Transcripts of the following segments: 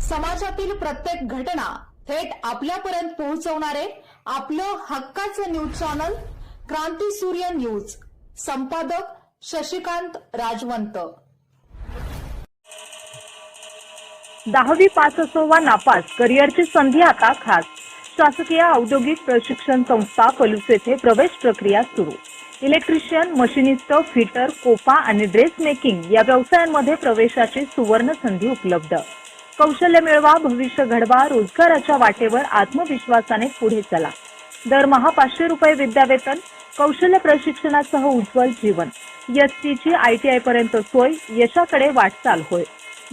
समाजातील प्रत्येक घटना थेट आपल्यापर्यंत पोहोचवणारे आपलं हक्काचं न्यूज चॅनल क्रांती सूर्य न्यूज. संपादक शशिकांत राजवंत. 10वी पास असो वा नापास, करिअरची संधी आता खास. शासकीय औद्योगिक प्रशिक्षण संस्था पलूस येथे प्रवेश प्रक्रिया सुरू. इलेक्ट्रिशियन, मशिनिस्ट, फिटर, कोपा आणि ड्रेस मेकिंग या व्यवसायांमध्ये प्रवेशाची सुवर्ण संधी उपलब्ध. कौशल्य मिळवा, भविष्य घडवा, रोजगाराच्या वाटेवर आत्मविश्वासाने पुढे चला. दरमहा 500 रुपये विद्यावेतन, कौशल्य प्रशिक्षणासह उज्ज्वल जीवन. एसटीची ITI पर्यंत सोय, यशाकडे वाटचाल होय.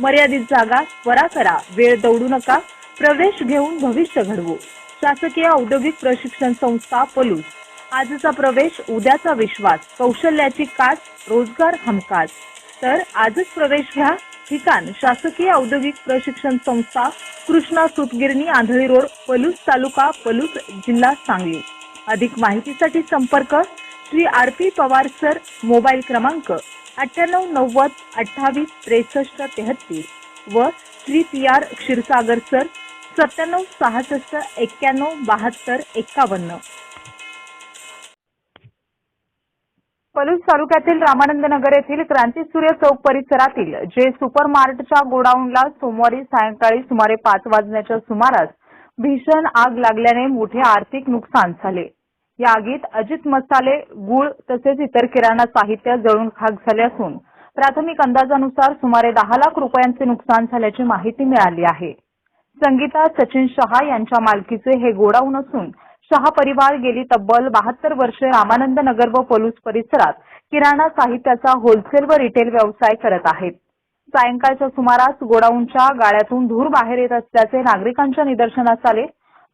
मर्यादित जागा, त्वरा करा, वेळ दौडू नका, प्रवेश घेऊन भविष्य घडवू. शासकीय औद्योगिक प्रशिक्षण संस्था पलूस. आजचा प्रवेश, उद्याचा विश्वास, कौशल्याची कास, रोजगार हमखास. तर आजच प्रवेश घ्या. ठिकाण शासकीय औद्योगिक प्रशिक्षण संस्था, कृष्णा सूतगिरणी, आंधळी रोड, पलूस तालुका, पलूस, जिल्हा सांगली. अधिक माहितीसाठी संपर्क Shri RP Pawar sir. Mobile क्रमांक 9890 28 63 33 व श्री PR क्षीरसागर सर 97 66 91 72 51. पलूस तालुक्यातील रामानंद नगर येथील क्रांतीसूर्य चौक परिसरातील जे सुपर मार्टच्या गोडाऊनला सोमवारी सायंकाळी सुमारे 5 वाजण्याच्या सुमारास भीषण आग लागल्याने मोठे आर्थिक नुकसान झाले. या आगीत अजित मसाले, गूळ तसेच इतर किराणा साहित्य जळून खाक झाले असून प्राथमिक अंदाजानुसार सुमारे 10 लाख रुपयांचे नुकसान झाल्याची माहिती मिळाली आहे. संगीता सचिन शहा यांच्या मालकीचे हे गोडाऊन असून शहा परिवार गेली तब्बल 72 वर्षे रामानंद नगर व पलूस परिसरात किराणा साहित्याचा होलसेल व रिटेल व्यवसाय करत आहेत. सायंकाळच्या सुमारास गोडाऊनच्या गाळ्यातून धूर बाहेर येत असल्याचे नागरिकांच्या निदर्शनास आले.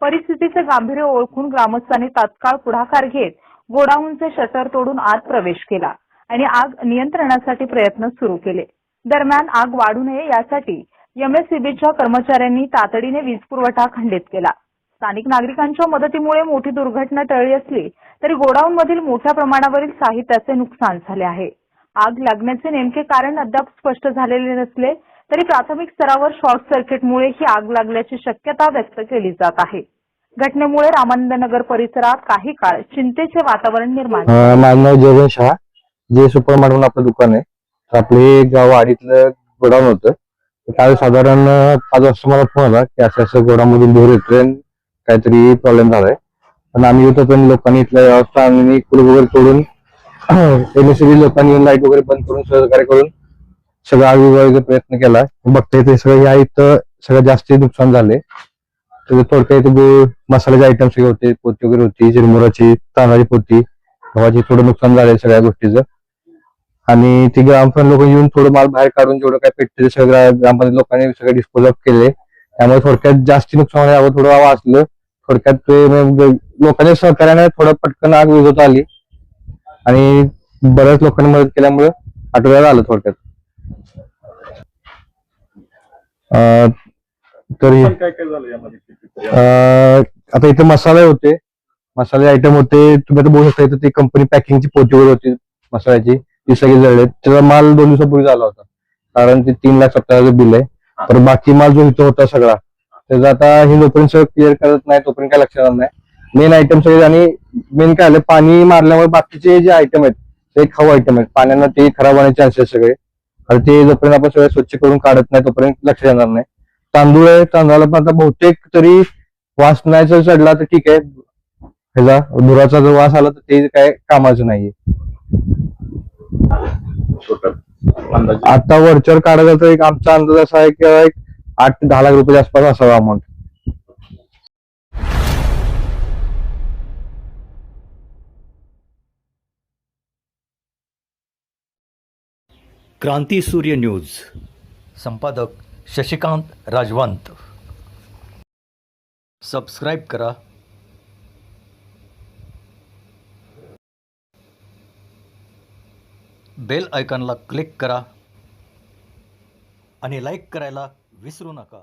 परिस्थितीचे गांभीर्य ओळखून ग्रामस्थांनी तात्काळ पुढाकार घेत गोडाऊनचे शटर तोडून आत प्रवेश केला आणि आग नियंत्रणासाठी प्रयत्न सुरू केले. दरम्यान आग वाढू नये यासाठी MSEBच्या कर्मचाऱ्यांनी तातडीने वीज पुरवठा खंडित केला. स्थानिक नागरिकांच्या मदतीमुळे मोठी दुर्घटना टळली असली तरी गोडाऊनमधील मोठ्या प्रमाणावरील साहित्याचे नुकसान झाले आहे. आग लागण्याचे नेमके कारण अद्याप स्पष्ट झालेले नसले तरी प्राथमिक स्तरावर शॉर्ट सर्किटमुळे ही आग लागल्याची शक्यता व्यक्त केली जात आहे. घटनेमुळे रामानंद नगर परिसरात काही काळ चिंतेचे वातावरण निर्माण झाले. माझं नाव जयवंत शहा. जे सुपर मार्ट म्हणून आपलं दुकान आहे. आपले गाव वाडीतलं गोडाऊन होतं. काल साधारण 5 वाजता मला फोन आला की असं गोडाऊनमधून धूर येतोय, काहीतरी प्रॉब्लेम झालाय. पण आम्ही येतो पण लोकांनी इथल्या व्यवस्था आणि कुलूप वगैरे तोडून MSEB लोकांनी लाईट वगैरे बंद करून सहकार्य करून सगळं आग विझवायचा प्रयत्न केला. बघता ते सगळं या इथं सगळं जास्त नुकसान झाले. थोडक्यात गुळ, मसाल्याचे आयटम सगळे होते, पोती वगैरे होती, चिरमुराची, तांदळाची पोती, गव्हाची थोडं नुकसान झालंय सगळ्या गोष्टीचं. आणि ती ग्रामपंचायत लोक येऊन थोडं माल बाहेर काढून जेवढं काय पेटते सगळं ग्रामपंचायत लोकांनी सगळं डिस्पोज ऑफ केले. त्यामुळे थोडक्यात जास्ती नुकसान यावं थोडं वाचलं. थोडक्यात ते लोकांच्या सहकार्याने थोडं पटकन आग विझवता आली आणि बऱ्याच लोकांनी मदत केल्यामुळे आठवड्यात आलं थोडक्यात. तरी आता इथे मसाले होते, मसाले आयटम होते. तुम्ही आता बघू शकता इथं ती कंपनी पॅकिंगची पोती वगैरे होती मसाल्याची, ती सगळी जळले. त्याचा माल 2 दिवसापूर्वी झाला होता, कारण ते 3,70,000 बिल आहे. तर बाकी माल जो इथं होता सगळा त्याचा आता हे जोपर्यंत सगळं क्लिअर करत नाही तोपर्यंत काय लक्षात नाही. मेन आयटम सगळे आणि मेन काय आलं, पाणी मारल्यामुळे बाकीचे जे आयटम आहेत ते खाऊ आयटम आहेत, पाण्यानं ते खराब होण्याचे चान्सेस सगळे. तर ते जोपर्यंत आपण सगळं स्वच्छ करून काढत नाही तोपर्यंत लक्षात येणार नाही. तांदूळ आहे, तांदळाला पण आता बहुतेक तरी वास नाही चढला तर ठीक आहे, ह्याचा धुराचा जर वास आला तर ते काय कामाचं नाहीये. आता वरच्यावर काढायचा तर एक आमचा अंदाज असा आहे की 8 ते 10 लाख रुपये आसपास असावा अमाऊंट. क्रांती सूर्य न्यूज. संपादक शशिकांत राजवंत. सबस्क्राईब करा. बेल आयकॉनला क्लिक करा आणि लाईक करायला विसरू नका.